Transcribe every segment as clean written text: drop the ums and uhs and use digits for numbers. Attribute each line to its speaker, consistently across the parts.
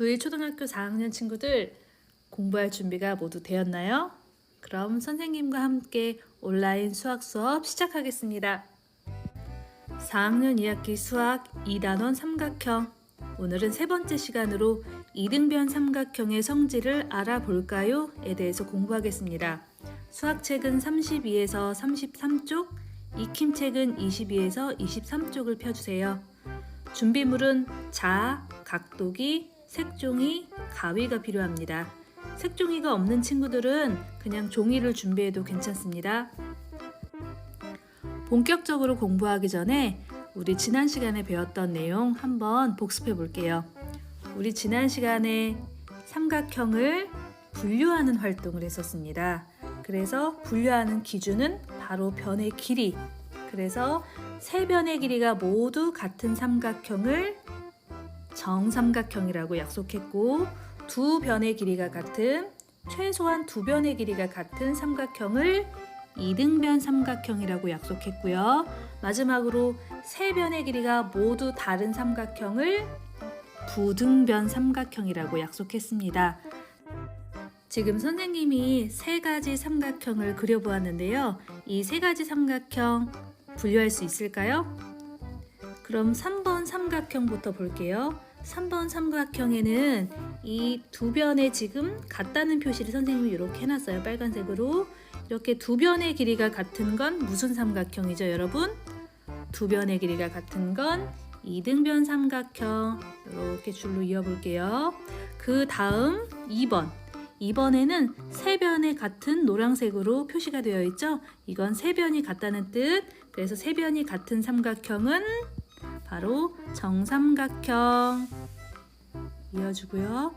Speaker 1: 도1초등학교 4학년 친구들 공부할 준비가 모두 되었나요? 그럼 선생님과 함께 온라인 수학 수업 시작하겠습니다. 4학년 2학기 수학 2단원 삼각형. 오늘은 세 번째 시간으로 이등변 삼각형의 성질을 알아볼까요? 에 대해서 공부하겠습니다. 수학책은 32에서 33쪽, 익힘책은 22에서 23쪽을 펴주세요. 준비물은 자, 각도기, 색종이, 가위가 필요합니다. 색종이가 없는 친구들은 그냥 종이를 준비해도 괜찮습니다. 본격적으로 공부하기 전에 우리 지난 시간에 배웠던 내용 한번 복습해 볼게요. 우리 지난 시간에 삼각형을 분류하는 활동을 했었습니다. 그래서 분류하는 기준은 바로 변의 길이. 그래서 세 변의 길이가 모두 같은 삼각형을 정삼각형이라고 약속했고, 두 변의 길이가 같은, 최소한 두 변의 길이가 같은 삼각형을 이등변 삼각형이라고 약속했고요. 마지막으로 세 변의 길이가 모두 다른 삼각형을 부등변 삼각형이라고 약속했습니다. 지금 선생님이 세 가지 삼각형을 그려보았는데요. 이 세 가지 삼각형 분류할 수 있을까요? 그럼 3번 삼각형부터 볼게요. 3번 삼각형에는 이 두 변의 지금 같다는 표시를 선생님이 이렇게 해놨어요. 빨간색으로. 이렇게 두 변의 길이가 같은 건 무슨 삼각형이죠, 여러분? 두 변의 길이가 같은 건 이등변 삼각형. 이렇게 줄로 이어볼게요. 그 다음 2번. 2번에는 세 변의 같은 노란색으로 표시가 되어 있죠? 이건 세 변이 같다는 뜻. 그래서 세 변이 같은 삼각형은 바로 정삼각형. 이어주고요.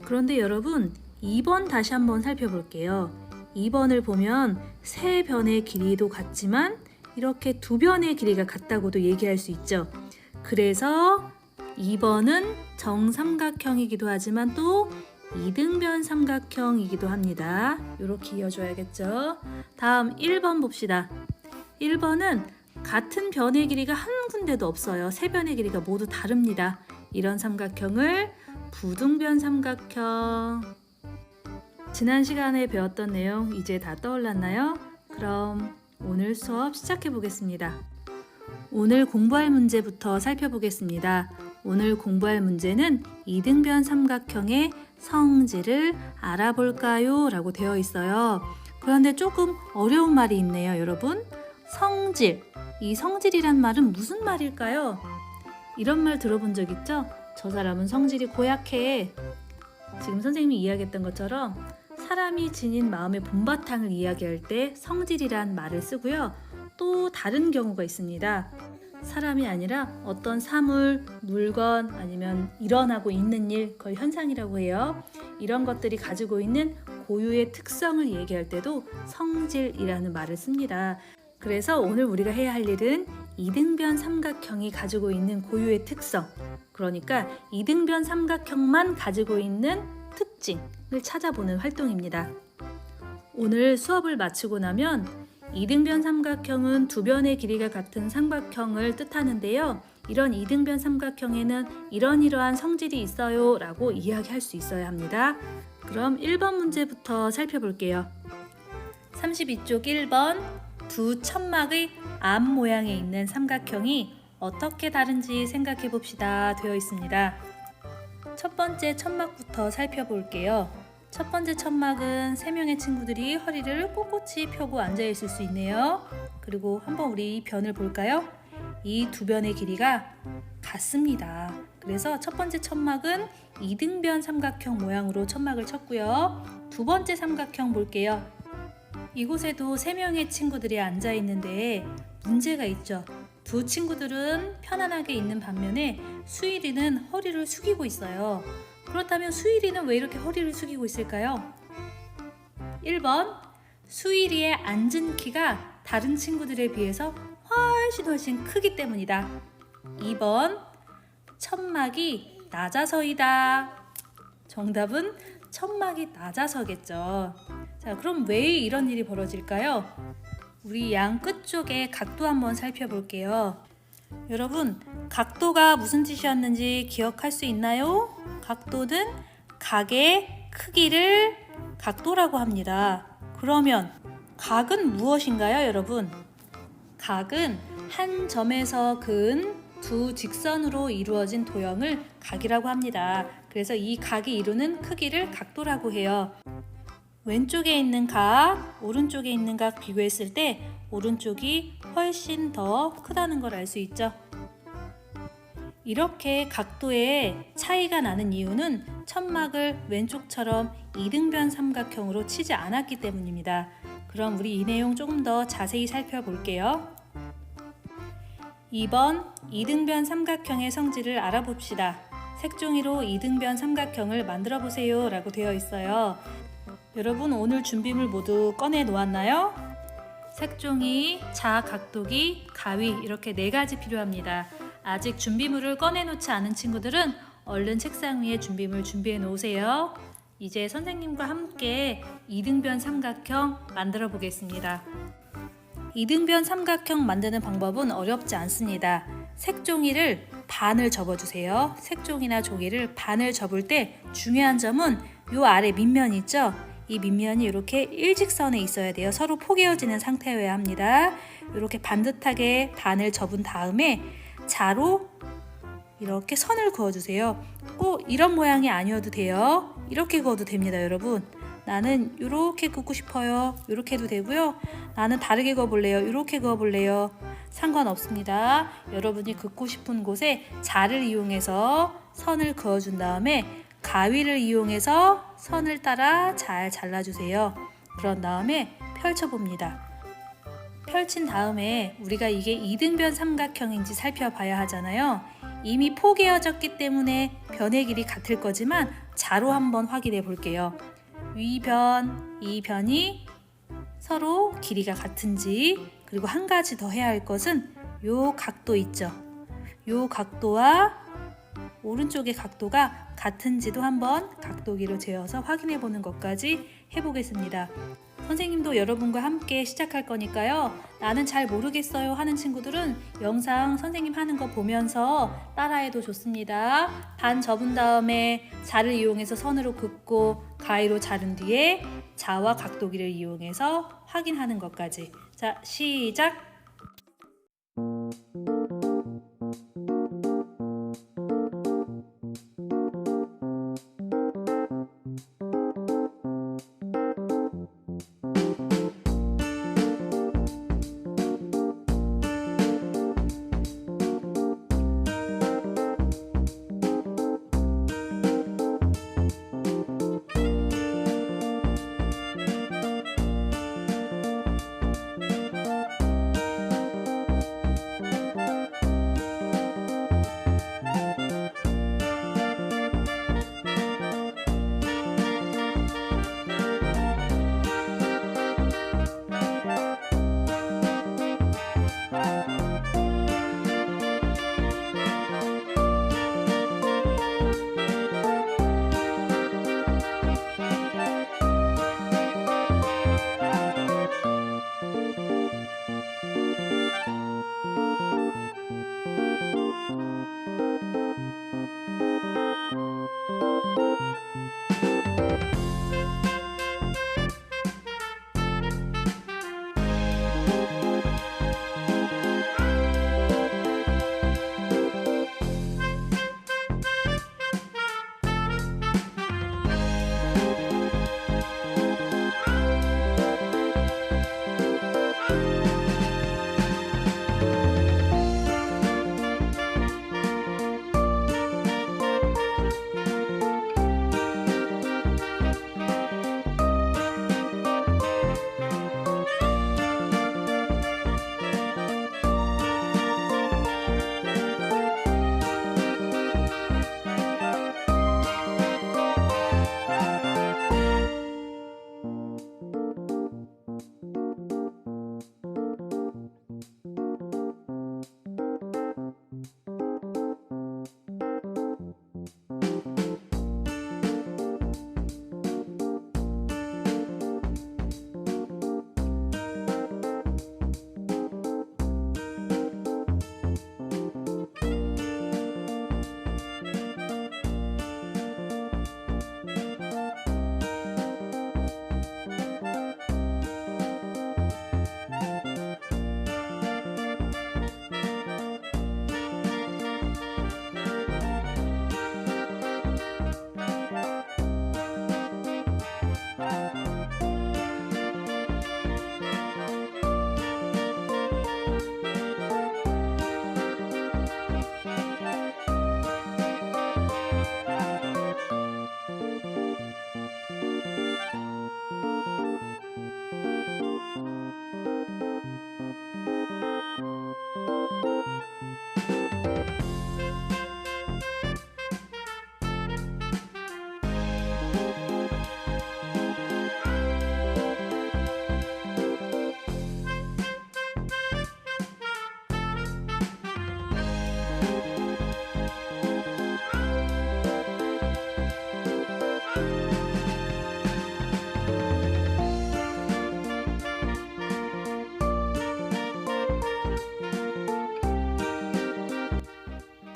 Speaker 1: 그런데 여러분, 2번 다시 한번 살펴볼게요. 2번을 보면 세 변의 길이도 같지만 이렇게 두 변의 길이가 같다고도 얘기할 수 있죠. 그래서 2번은 정삼각형이기도 하지만 또 이등변 삼각형이기도 합니다. 이렇게 이어줘야겠죠. 다음 1번 봅시다. 1번은 같은 변의 길이가 한 군데도 없어요. 세 변의 길이가 모두 다릅니다. 이런 삼각형을 부등변 삼각형. 지난 시간에 배웠던 내용 이제 다 떠올랐나요? 그럼 오늘 수업 시작해 보겠습니다. 오늘 공부할 문제부터 살펴보겠습니다. 오늘 공부할 문제는 이등변 삼각형의 성질을 알아볼까요? 라고 되어 있어요. 그런데 조금 어려운 말이 있네요, 여러분. 성질. 이 성질이란 말은 무슨 말일까요? 이런 말 들어본 적 있죠? 저 사람은 성질이 고약해. 지금 선생님이 이야기했던 것처럼 사람이 지닌 마음의 본바탕을 이야기할 때 성질이란 말을 쓰고요. 또 다른 경우가 있습니다. 사람이 아니라 어떤 사물, 물건, 아니면 일어나고 있는 일, 그걸 현상이라고 해요. 이런 것들이 가지고 있는 고유의 특성을 얘기할 때도 성질이라는 말을 씁니다. 그래서 오늘 우리가 해야 할 일은 이등변 삼각형이 가지고 있는 고유의 특성, 그러니까 이등변 삼각형만 가지고 있는 특징을 찾아보는 활동입니다. 오늘 수업을 마치고 나면 이등변 삼각형은 두 변의 길이가 같은 삼각형을 뜻하는데요. 이런 이등변 삼각형에는 이러한 성질이 있어요 라고 이야기할 수 있어야 합니다. 그럼 1번 문제부터 살펴볼게요. 32쪽 1번. 두 천막의 앞 모양에 있는 삼각형이 어떻게 다른지 생각해 봅시다 되어 있습니다. 첫 번째 천막부터 살펴볼게요. 첫 번째 천막은 세 명의 친구들이 허리를 꼿꼿이 펴고 앉아 있을 수 있네요. 그리고 한번 우리 이 변을 볼까요? 이 두 변의 길이가 같습니다. 그래서 첫 번째 천막은 이등변 삼각형 모양으로 천막을 쳤고요. 두 번째 삼각형 볼게요. 이곳에도 세 명의 친구들이 앉아 있는데 문제가 있죠. 두 친구들은 편안하게 있는 반면에 수일이는 허리를 숙이고 있어요. 그렇다면 수일이는 왜 이렇게 허리를 숙이고 있을까요? 1번, 수일이의 앉은 키가 다른 친구들에 비해서 훨씬 크기 때문이다. 2번, 천막이 낮아서이다. 정답은 천막이 낮아서겠죠. 자, 그럼 왜 이런 일이 벌어질까요? 우리 양 끝쪽의 각도 한번 살펴볼게요. 여러분, 각도가 무슨 뜻이었는지 기억할 수 있나요? 각도는 각의 크기를 각도라고 합니다. 그러면 각은 무엇인가요, 여러분? 각은 한 점에서 그은 두 직선으로 이루어진 도형을 각이라고 합니다. 그래서 이 각이 이루는 크기를 각도라고 해요. 왼쪽에 있는 각, 오른쪽에 있는 각 비교했을 때 오른쪽이 훨씬 더 크다는 걸 알 수 있죠. 이렇게 각도에 차이가 나는 이유는 천막을 왼쪽처럼 이등변 삼각형으로 치지 않았기 때문입니다. 그럼 우리 이 내용 조금 더 자세히 살펴볼게요. 2번 이등변 삼각형의 성질을 알아봅시다. 색종이로 이등변 삼각형을 만들어 보세요 라고 되어 있어요. 여러분 오늘 준비물 모두 꺼내 놓았나요? 색종이, 자각도기, 가위 이렇게 4가지 필요합니다. 아직 준비물을 꺼내 놓지 않은 친구들은 얼른 책상 위에 준비물 준비해 놓으세요. 이제 선생님과 함께 이등변 삼각형 만들어 보겠습니다. 이등변 삼각형 만드는 방법은 어렵지 않습니다. 색종이를 반을 접어주세요. 색종이나 종이를 반을 접을 때 중요한 점은 요 아래 밑면 있죠? 이 밑면이 이렇게 일직선에 있어야 돼요. 서로 포개어지는 상태여야 합니다. 이렇게 반듯하게 반을 접은 다음에 자로 이렇게 선을 그어주세요. 꼭 이런 모양이 아니어도 돼요. 이렇게 그어도 됩니다, 여러분. 나는 이렇게 긋고 싶어요. 이렇게 해도 되고요. 나는 다르게 그어볼래요. 이렇게 그어볼래요. 상관없습니다. 여러분이 긋고 싶은 곳에 자를 이용해서 선을 그어준 다음에 가위를 이용해서 선을 따라 잘 잘라주세요. 그런 다음에 펼쳐봅니다. 펼친 다음에 우리가 이게 이등변 삼각형인지 살펴봐야 하잖아요. 이미 포개어졌기 때문에 변의 길이 같을 거지만 자로 한번 확인해 볼게요. 위변, 이 변이 서로 길이가 같은지, 그리고 한 가지 더 해야 할 것은 요 각도 있죠. 요 각도와 오른쪽의 각도가 같은지도 한번 각도기로 재어서 확인해 보는 것까지 해보겠습니다. 선생님도 여러분과 함께 시작할 거니까요. 나는 잘 모르겠어요 하는 친구들은 영상 선생님 하는 거 보면서 따라해도 좋습니다. 반 접은 다음에 자를 이용해서 선으로 긋고 가위로 자른 뒤에 자와 각도기를 이용해서 확인하는 것까지. 자, 시작!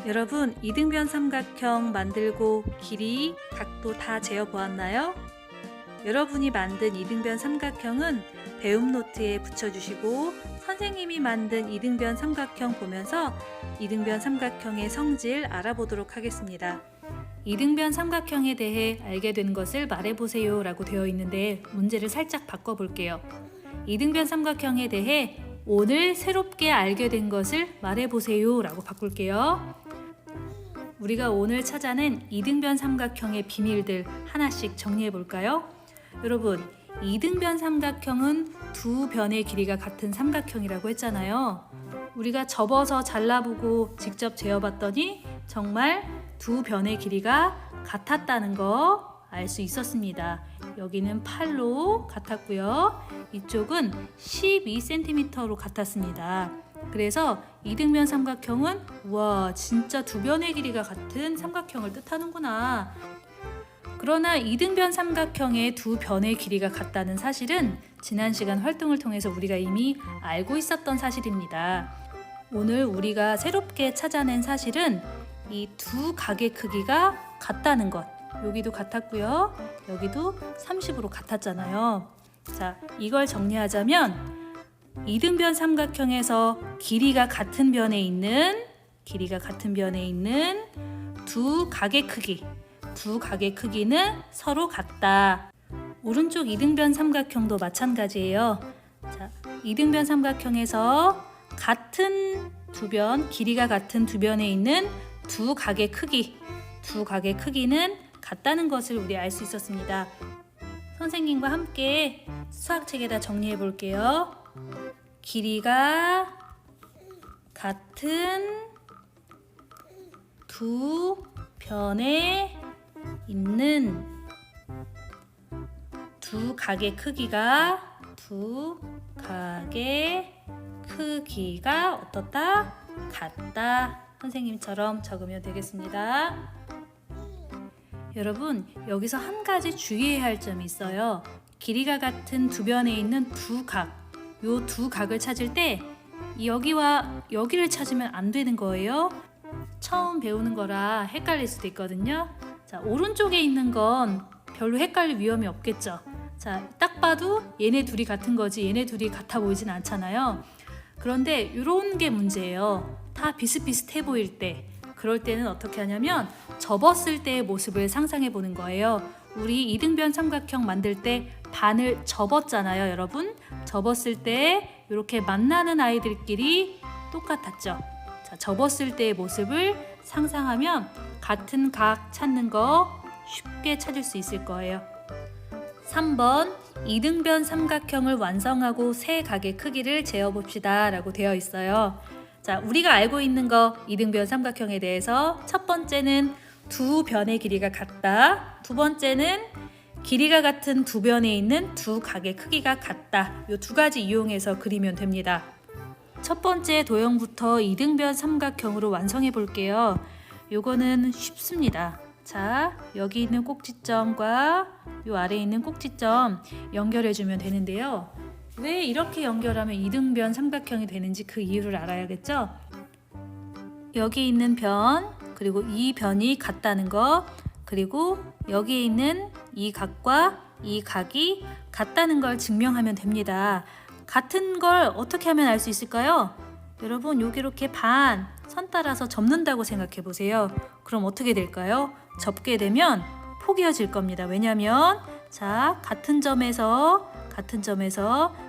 Speaker 1: 여러분, 이등변 삼각형 만들고 길이, 각도 다 재어 보았나요? 여러분이 만든 이등변 삼각형은 배움 노트에 붙여주시고 선생님이 만든 이등변 삼각형 보면서 이등변 삼각형의 성질 알아보도록 하겠습니다. 이등변 삼각형에 대해 알게 된 것을 말해보세요 라고 되어 있는데 문제를 살짝 바꿔볼게요. 이등변 삼각형에 대해 오늘 새롭게 알게 된 것을 말해보세요 라고 바꿀게요. 우리가 오늘 찾아낸 이등변 삼각형의 비밀들 하나씩 정리해볼까요? 여러분, 이등변 삼각형은 두 변의 길이가 같은 삼각형이라고 했잖아요. 우리가 접어서 잘라보고 직접 재어봤더니 정말 두 변의 길이가 같았다는 거 알 수 있었습니다. 여기는 8로 같았고요. 이쪽은 12cm로 같았습니다. 그래서 이등변 삼각형은 와, 진짜 두 변의 길이가 같은 삼각형을 뜻하는구나. 그러나 이등변 삼각형의 두 변의 길이가 같다는 사실은 지난 시간 활동을 통해서 우리가 이미 알고 있었던 사실입니다. 오늘 우리가 새롭게 찾아낸 사실은 이 두 각의 크기가 같다는 것. 여기도 같았고요. 여기도 30으로 같았잖아요. 자, 이걸 정리하자면 이등변 삼각형에서 길이가 같은 변에 있는 두 각의 크기는 서로 같다. 오른쪽 이등변 삼각형도 마찬가지예요. 자, 이등변 삼각형에서 길이가 같은 두 변에 있는 두 각의 크기는 같다는 것을 우리 알 수 있었습니다. 선생님과 함께 수학책에다 정리해 볼게요. 길이가 같은 두 변에 있는 두 각의 크기가 어떻다? 같다. 선생님처럼 적으면 되겠습니다. 여러분, 여기서 한 가지 주의해야 할 점이 있어요. 길이가 같은 두 변에 있는 두 각, 요 두 각을 찾을 때 여기와 여기를 찾으면 안 되는 거예요. 처음 배우는 거라 헷갈릴 수도 있거든요. 자, 오른쪽에 있는 건 별로 헷갈릴 위험이 없겠죠. 자, 딱 봐도 얘네 둘이 같은 거지 얘네 둘이 같아 보이진 않잖아요. 그런데 이런 게 문제예요. 다 비슷비슷해 보일 때, 그럴 때는 어떻게 하냐면 접었을 때의 모습을 상상해 보는 거예요. 우리 이등변 삼각형 만들 때 반을 접었잖아요, 여러분. 접었을 때 이렇게 만나는 아이들끼리 똑같았죠. 자, 접었을 때의 모습을 상상하면 같은 각 찾는 거 쉽게 찾을 수 있을 거예요. 3번, 이등변 삼각형을 완성하고 세 각의 크기를 재어봅시다 라고 되어 있어요. 자, 우리가 알고 있는 거 이등변 삼각형에 대해서 첫 번째는 두 변의 길이가 같다. 두 번째는 길이가 같은 두 변에 있는 두 각의 크기가 같다. 이 두 가지 이용해서 그리면 됩니다. 첫 번째 도형부터 이등변 삼각형으로 완성해 볼게요. 요거는 쉽습니다. 자, 여기 있는 꼭지점과 요 아래에 있는 꼭지점 연결해 주면 되는데요. 왜 이렇게 연결하면 이등변 삼각형이 되는지 그 이유를 알아야겠죠? 여기 있는 변, 그리고 이 변이 같다는 것, 그리고 여기에 있는 이 각과 이 각이 같다는 걸 증명하면 됩니다. 같은 걸 어떻게 하면 알 수 있을까요? 여러분, 여기 이렇게 반 선 따라서 접는다고 생각해 보세요. 그럼 어떻게 될까요? 접게 되면 포개어질 겁니다. 왜냐면 자, 같은 점에서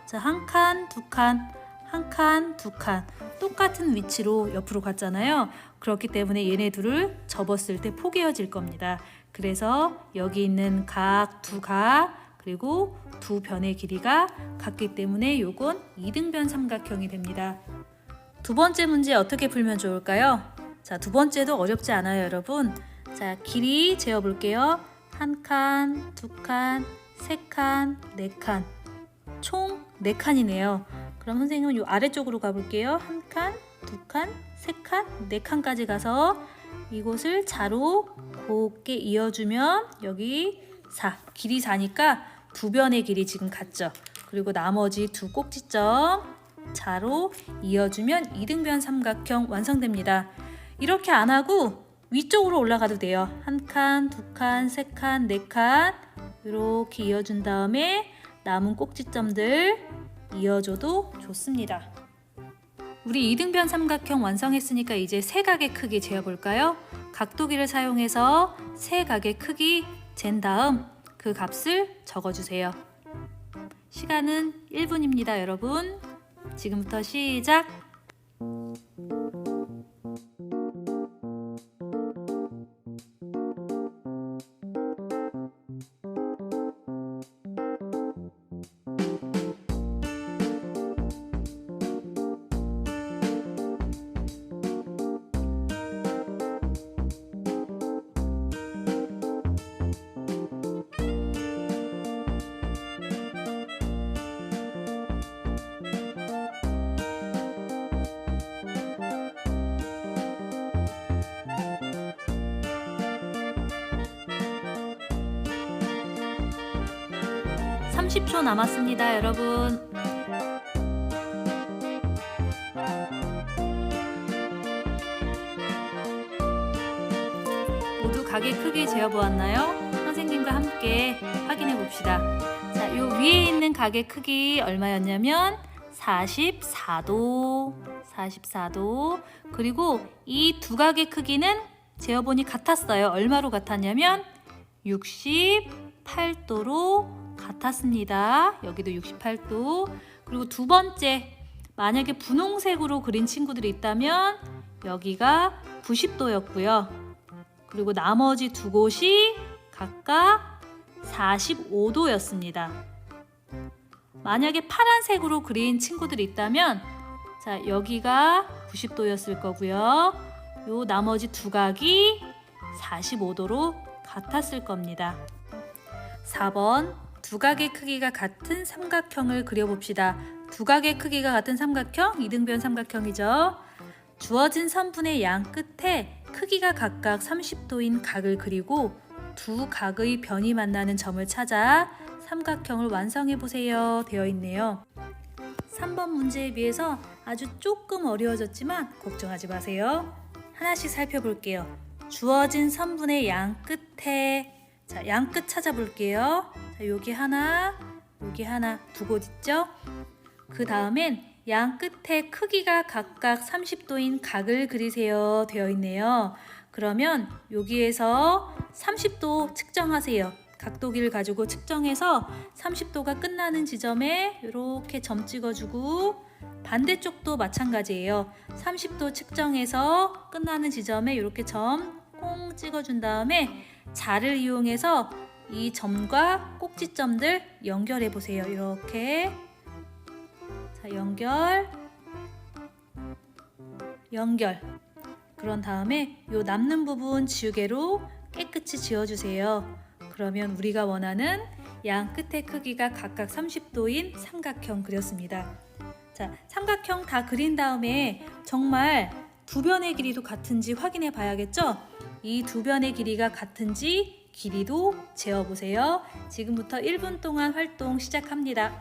Speaker 1: 자, 한 칸, 두 칸, 똑같은 위치로 옆으로 갔잖아요. 그렇기 때문에 얘네 둘을 접었을 때 포개어질 겁니다. 그래서 여기 있는 각, 두 각, 그리고 두 변의 길이가 같기 때문에 요건 이등변 삼각형이 됩니다. 두 번째 문제 어떻게 풀면 좋을까요? 자, 두 번째도 어렵지 않아요, 여러분. 자, 길이 재어볼게요. 한 칸, 두 칸, 세 칸, 네 칸. 총 4칸이네요. 그럼 선생님은 요 아래쪽으로 가볼게요. 한 칸, 두 칸, 세 칸, 네 칸까지 가서 이곳을 자로 곱게 이어주면 여기 4, 길이 4니까 두 변의 길이 지금 같죠. 그리고 나머지 두 꼭지점 자로 이어주면 이등변 삼각형 완성됩니다. 이렇게 안 하고 위쪽으로 올라가도 돼요. 한 칸, 두 칸, 세 칸, 네 칸 이렇게 이어준 다음에 남은 꼭지점들 이어줘도 좋습니다. 우리 이등변 삼각형 완성했으니까 이제 세 각의 크기 재어볼까요? 각도기를 사용해서 세 각의 크기 잰 다음 그 값을 적어주세요. 시간은 1분입니다, 여러분. 지금부터 시작! (30초) 남았습니다, 여러분. 모두 각의 크기 재어보았나요? 선생님과 함께 확인해 봅시다. 자, 요 위에 있는 각의 크기 얼마였냐면 44도. 그리고 이 두 각의 크기는 재어보니 같았어요. 얼마로 같았냐면 68도로 같았습니다. 여기도 68도. 그리고 두 번째, 만약에 분홍색으로 그린 친구들이 있다면 여기가 90도였고요. 그리고 나머지 두 곳이 각각 45도였습니다. 만약에 파란색으로 그린 친구들이 있다면 자, 여기가 90도였을 거고요. 요 나머지 두 각이 45도로 같았을 겁니다. 4번, 두 각의 크기가 같은 삼각형을 그려봅시다. 두 각의 크기가 같은 삼각형, 이등변 삼각형이죠. 주어진 선분의 양 끝에 크기가 각각 30도인 각을 그리고 두 각의 변이 만나는 점을 찾아 삼각형을 완성해 보세요. 되어 있네요. 3번 문제에 비해서 아주 조금 어려워졌지만 걱정하지 마세요. 하나씩 살펴볼게요. 주어진 선분의 양 끝에, 자, 양 끝 찾아볼게요. 자, 여기 하나, 두 곳 있죠? 그 다음엔 양 끝에 크기가 각각 30도인 각을 그리세요. 되어 있네요. 그러면 여기에서 30도 측정하세요. 각도기를 가지고 측정해서 30도가 끝나는 지점에 이렇게 점 찍어주고, 반대쪽도 마찬가지예요. 30도 측정해서 끝나는 지점에 이렇게 점 꽁 찍어준 다음에 자를 이용해서 이 점과 꼭지점들 연결해 보세요. 이렇게. 자, 연결. 그런 다음에 요 남는 부분 지우개로 깨끗이 지워주세요. 그러면 우리가 원하는 양 끝의 크기가 각각 30도인 삼각형 그렸습니다. 자, 삼각형 다 그린 다음에 정말 두 변의 길이도 같은지 확인해 봐야겠죠? 이 두 변의 길이가 같은지 길이도 재어보세요. 지금부터 1분 동안 활동 시작합니다.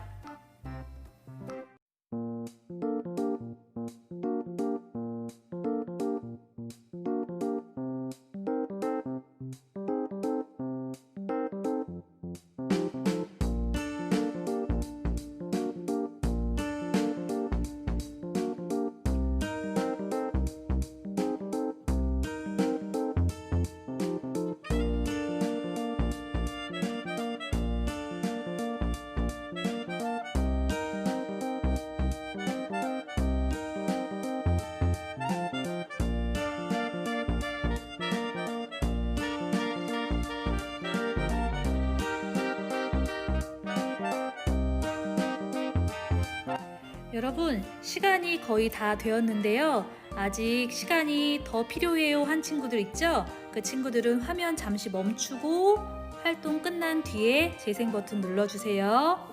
Speaker 1: 여러분, 시간이 거의 다 되었는데요. 아직 시간이 더 필요해요 한 친구들 있죠? 그 친구들은 화면 잠시 멈추고 활동 끝난 뒤에 재생 버튼 눌러주세요.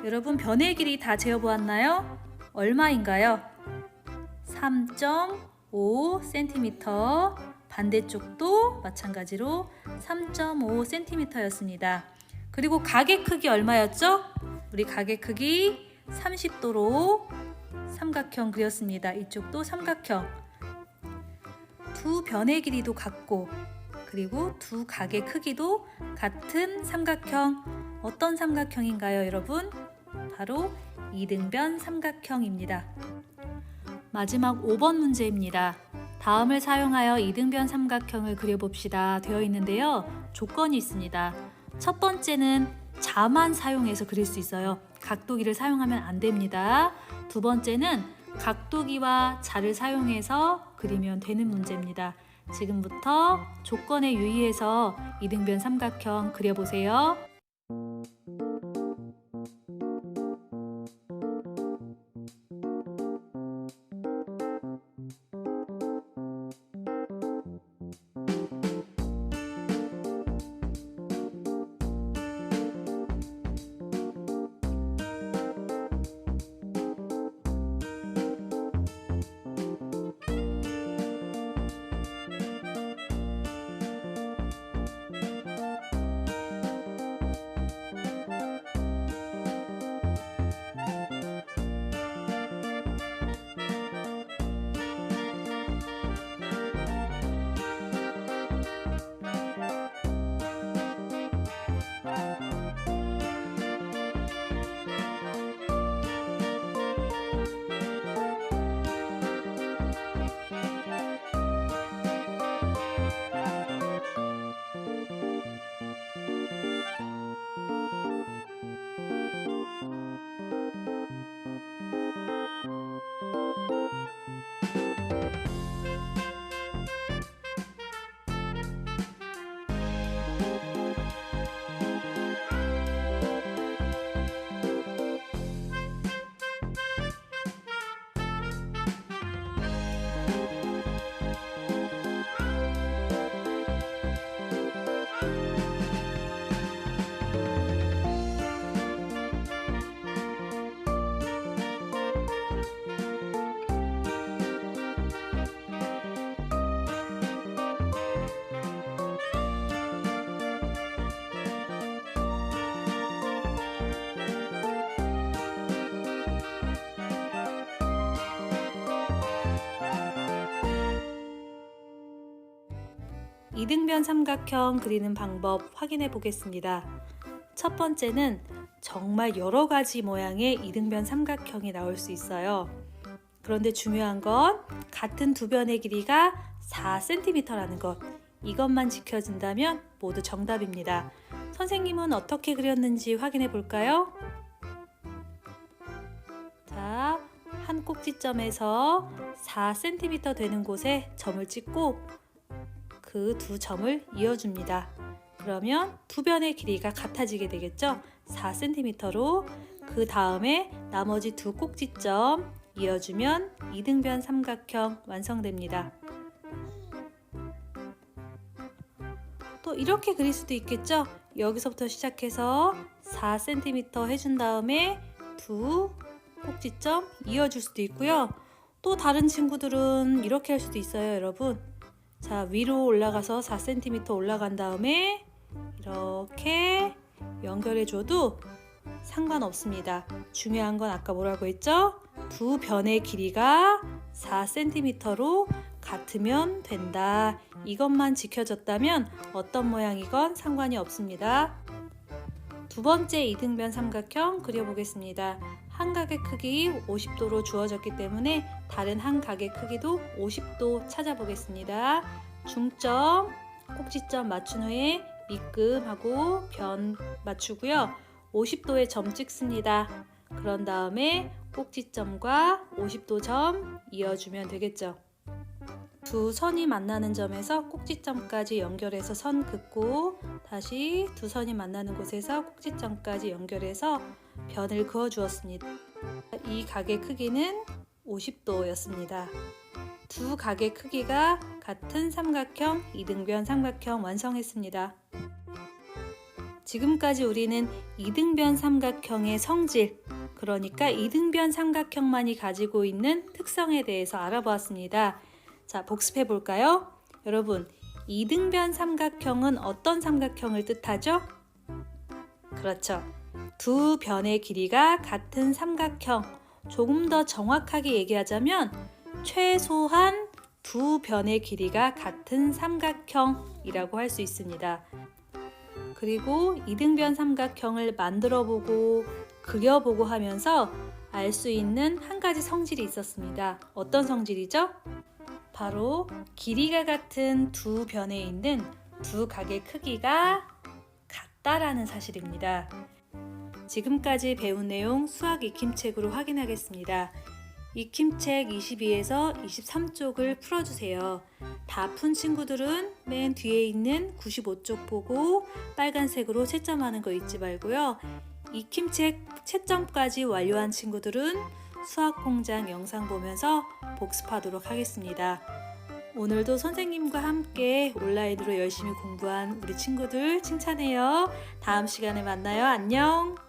Speaker 1: 여러분, 변의 길이 다 재어보았나요? 얼마인가요? 3.5cm, 반대쪽도 마찬가지로 3.5cm였습니다. 그리고 각의 크기 얼마였죠? 우리 각의 크기 30도로 삼각형 그렸습니다. 이쪽도 삼각형. 두 변의 길이도 같고 그리고 두 각의 크기도 같은 삼각형. 어떤 삼각형인가요, 여러분? 바로 이등변 삼각형입니다. 마지막 5번 문제입니다. 다음을 사용하여 이등변 삼각형을 그려봅시다 되어 있는데요. 조건이 있습니다. 첫 번째는 자만 사용해서 그릴 수 있어요. 각도기를 사용하면 안 됩니다. 두 번째는 각도기와 자를 사용해서 그리면 되는 문제입니다. 지금부터 조건에 유의해서 이등변 삼각형 그려보세요. 이등변 삼각형 그리는 방법 확인해 보겠습니다. 첫 번째는 정말 여러 가지 모양의 이등변 삼각형이 나올 수 있어요. 그런데 중요한 건 같은 두 변의 길이가 4cm라는 것. 이것만 지켜진다면 모두 정답입니다. 선생님은 어떻게 그렸는지 확인해 볼까요? 자, 한 꼭지점에서 4cm 되는 곳에 점을 찍고 그 두 점을 이어줍니다. 그러면 두 변의 길이가 같아지게 되겠죠? 4cm로 그 다음에 나머지 두 꼭지점 이어주면 이등변 삼각형 완성됩니다. 또 이렇게 그릴 수도 있겠죠? 여기서부터 시작해서 4cm 해준 다음에 두 꼭지점 이어줄 수도 있고요. 또 다른 친구들은 이렇게 할 수도 있어요, 여러분. 자, 위로 올라가서 4cm 올라간 다음에 이렇게 연결해줘도 상관없습니다. 중요한 건 아까 뭐라고 했죠? 두 변의 길이가 4cm로 같으면 된다. 이것만 지켜졌다면 어떤 모양이건 상관이 없습니다. 두 번째 이등변 삼각형 그려보겠습니다. 한 각의 크기 50도로 주어졌기 때문에 다른 한 각의 크기도 50도 찾아보겠습니다. 중점, 꼭지점 맞춘 후에 밑금하고 변 맞추고요. 50도의 점 찍습니다. 그런 다음에 꼭지점과 50도 점 이어주면 되겠죠. 두 선이 만나는 점에서 꼭지점까지 연결해서 선 긋고 다시 두 선이 만나는 곳에서 꼭지점까지 연결해서 변을 그어 주었습니다. 이 각의 크기는 50도였습니다. 두 각의 크기가 같은 삼각형 이등변 삼각형 완성했습니다. 지금까지 우리는 이등변 삼각형의 성질, 그러니까 이등변 삼각형만이 가지고 있는 특성에 대해서 알아보았습니다. 자, 복습해 볼까요? 여러분, 이등변 삼각형은 어떤 삼각형을 뜻하죠? 그렇죠. 두 변의 길이가 같은 삼각형. 조금 더 정확하게 얘기하자면 최소한 두 변의 길이가 같은 삼각형이라고 할 수 있습니다. 그리고 이등변 삼각형을 만들어보고 그려보고 하면서 알 수 있는 한 가지 성질이 있었습니다. 어떤 성질이죠? 바로 길이가 같은 두 변에 있는 두 각의 크기가 같다라는 사실입니다. 지금까지 배운 내용 수학 익힘책으로 확인하겠습니다. 익힘책 22에서 23쪽을 풀어주세요. 다 푼 친구들은 맨 뒤에 있는 95쪽 보고 빨간색으로 채점하는 거 잊지 말고요. 익힘책 채점까지 완료한 친구들은 수학공장 영상 보면서 복습하도록 하겠습니다. 오늘도 선생님과 함께 온라인으로 열심히 공부한 우리 친구들 칭찬해요. 다음 시간에 만나요. 안녕!